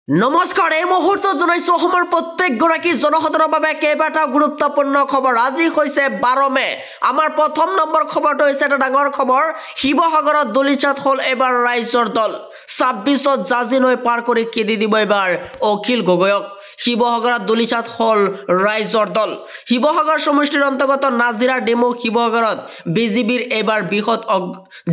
নমস্কাৰ এই মুহূৰ্তত জনাইছো অসমৰ প্ৰত্যেকগৰাকী জনসাধাৰণৰ বাবে কেইবাটাও গুৰুত্বপূৰ্ণ খবৰ। আজি হৈছে 12 মে। আমাৰ প্ৰথম নম্বৰ খবৰটো হৈছে এটা ডাঙৰ খবৰ। শিৱসাগৰত দলিচাত হল এবাৰ ৰাইজৰ দল। 26ত জাজি নৈ পাৰ কৰি খেদি দিব এবাৰ অখিল গগৈক। শিৱসাগৰত দলিচাত হল ৰাইজৰ দল। শিৱসাগৰ সমষ্টিৰ অন্তৰ্গত নাজিৰা ডেমু শিৱসাগৰত বিজেপিৰ এবাৰ বৃহৎ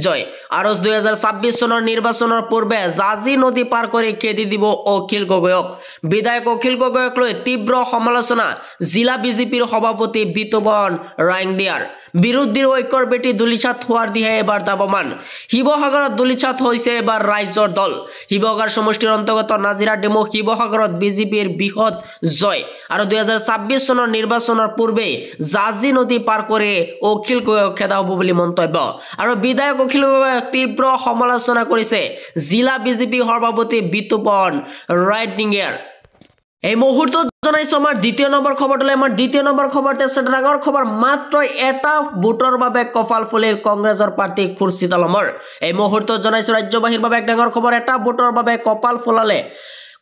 জয়। আৰু 2026 চনৰ নিৰ্বাচনৰ পূৰ্বে জাজি নদী পাৰ কৰি খেদি দিব অখিল গগৈক। বিধায়ক অখিল গগৈক লৈ তীব্ৰ সমালোচনা জিলা বিজেপিৰ সভাপতি বিতুপন ৰাংদিয়াৰ। বিৰোধীৰ ঐক্যৰ বেটি দলিচাত হোৱাৰ দিহে এবাৰ দাবমান। শিৱসাগৰত দলিচাত হৈছে এবাৰ ৰাইজৰ দল। শিৱসাগৰ সমষ্টিৰ অন্তৰ্গত নাজিৰা ডেমু শিৱসাগৰত বিজেপিৰ বৃহৎ জয়। আৰু 2026 চনৰ নিৰ্বাচনৰ পূৰ্বে জাজি নদী পাৰ কৰি অখিল গগৈক খেদা হ'ব বুলি মন্তব্য। আৰু বিধায়ক অখিল গগৈক তীব্ৰ সমালোচনা কৰিছে জিলা বিজেপি সভাপতি বিতুপন ৰাংদিয়াৰ। এই মুহূৰ্তত জনাইছো আমাৰ দ্বিতীয় নম্বৰ খবৰটোলৈ। আমাৰ দ্বিতীয় নম্বৰ খবৰতে আছে ডাঙৰ খবৰ। মাত্ৰ এটা ভোটৰ বাবে কপাল ফুলিল কংগ্ৰেছৰ প্ৰাৰ্থী খুৰছিদ আলমৰ। এই মুহূৰ্তত জনাইছো ৰাজ্যবাসীৰ বাবে এক ডাঙৰ খবৰ। এটা ভোটৰ বাবে কপাল ফুলালে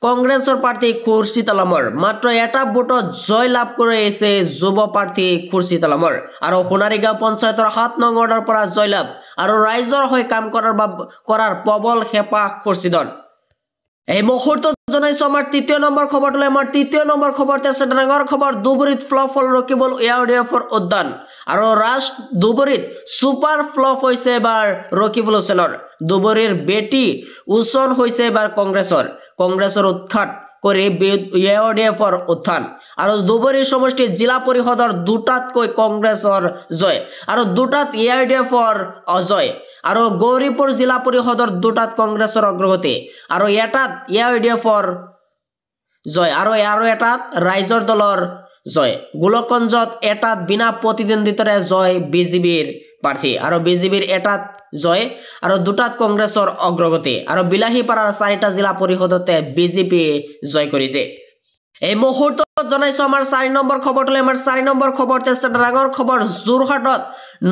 কংগ্ৰেছৰ প্ৰাৰ্থী খুৰছিদ আলমৰ। মাত্ৰ এটা ভোটত জয় লাভ কৰিছে যুৱ প্ৰাৰ্থী খুৰছিদ আলমৰ। আৰু সোণাৰীগাঁও পঞ্চায়তৰ 7 নং ৱাৰ্ডৰ পৰা জয়লাভ আৰু ৰাইজৰ হৈ কাম কৰাৰ প্ৰবল হেঁপাহ খুৰছিদৰ। এই মুহূৰ্তত জনাইছো আমাৰ তৃতীয় নম্বৰ খবৰটোলৈ। আমাৰ তৃতীয় নম্বৰ খবৰতে আছে ডাঙৰ খবৰ। ধুবুৰীত ফ্লপ হল ৰকিবুল এয়াৰডিএফৰ উদ্যান। আৰু ধুবুৰীত ছুপাৰ ফ্লপ হৈছে এবাৰ ৰকিবুল হুছেইনৰ। ধুবুৰীৰ বেটি উচন হৈছে এবাৰ কংগ্ৰেছৰ উৎখাত কৰি এয়াৰডিএফৰ উত্থান। আৰু ধুবুৰী সমষ্টিত জিলা পৰিষদৰ দুটাতকৈ কংগ্ৰেছৰ জয় আৰু দুটাত এয়াৰডিএফৰ অজয়। আৰু গৌৰীপুৰ জিলা পৰিষদৰ দুটাত কংগ্ৰেছৰ অগ্ৰগতি আৰু এটাত এয়াৰডিএফৰ জয় আৰু এটাত ৰাইজৰ দলৰ জয়। গোলকগঞ্জত এটাত বিনা প্ৰতিদ্বন্দ্বিতাৰে জয় বিজেপিৰ প্ৰাৰ্থী আৰু বিজেপিৰ এটাত জয় আৰু দুটাত কংগ্ৰেছৰ অগ্ৰগতি। আৰু বিলাহীপাৰাৰ 4টা জিলা পৰিষদতে বিজেপি জয় কৰিছে। এই মুহূৰ্তত জনাইছো আমাৰ 4 নম্বৰ খবৰটোলৈ। আমাৰ 4 নম্বৰ খবৰতে আছে ডাঙৰ খবৰ। যোৰহাটত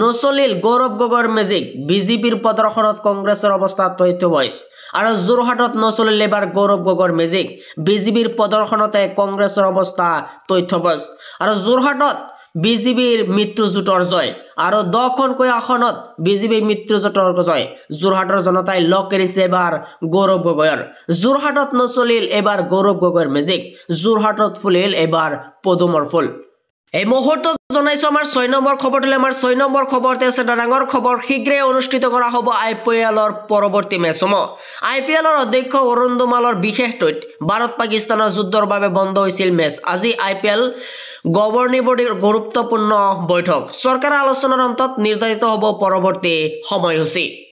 নচলিল গৌৰৱ গগৈৰ মেজিক। বিজেপিৰ প্ৰদৰ্শনত কংগ্ৰেছৰ অৱস্থা তথ্য ভইচ। আৰু যোৰহাটত নচলিল এবাৰ গৌৰৱ গগৈৰ মেজিক। বিজেপিৰ প্ৰদৰ্শনতে কংগ্ৰেছৰ অৱস্থা তথ্য ভইচ। আৰু যোৰহাটত বিজেপিৰ মিত্ৰজোঁটৰ জয় আৰু 10খনকৈ আসনত বিজেপিৰ মিত্ৰজোঁটৰ জয়। যোৰহাটৰ জনতাই লগ এৰিছে এবাৰ গৌৰৱ গগৈৰ। যোৰহাটত নচলিল এবাৰ গৌৰৱ গগৈৰ মেজিক। যোৰহাটত ফুলিল এবাৰ পদুমৰ ফুল। এই মুহূৰ্তত জনাইছো আমাৰ 6 নম্বৰ খবৰটোলৈ। আমাৰ 6 নম্বৰ খবৰতে আছে ডাঙৰ খবৰ। শীঘ্ৰে অনুষ্ঠিত কৰা হ'ব IPLৰ পৰৱৰ্তী মেচসমূহ। IPLৰ অধ্যক্ষ অৰুণ ধুমালৰ বিশেষ টুইট। ভাৰত পাকিস্তানৰ যুদ্ধৰ বাবে বন্ধ হৈছিল মেচ। আজি IPL গভৰ্ণিং বডিৰ গুৰুত্বপূৰ্ণ বৈঠক। চৰকাৰৰ আলোচনাৰ অন্তত নিৰ্ধাৰিত হ'ব পৰৱৰ্তী সময়সূচী।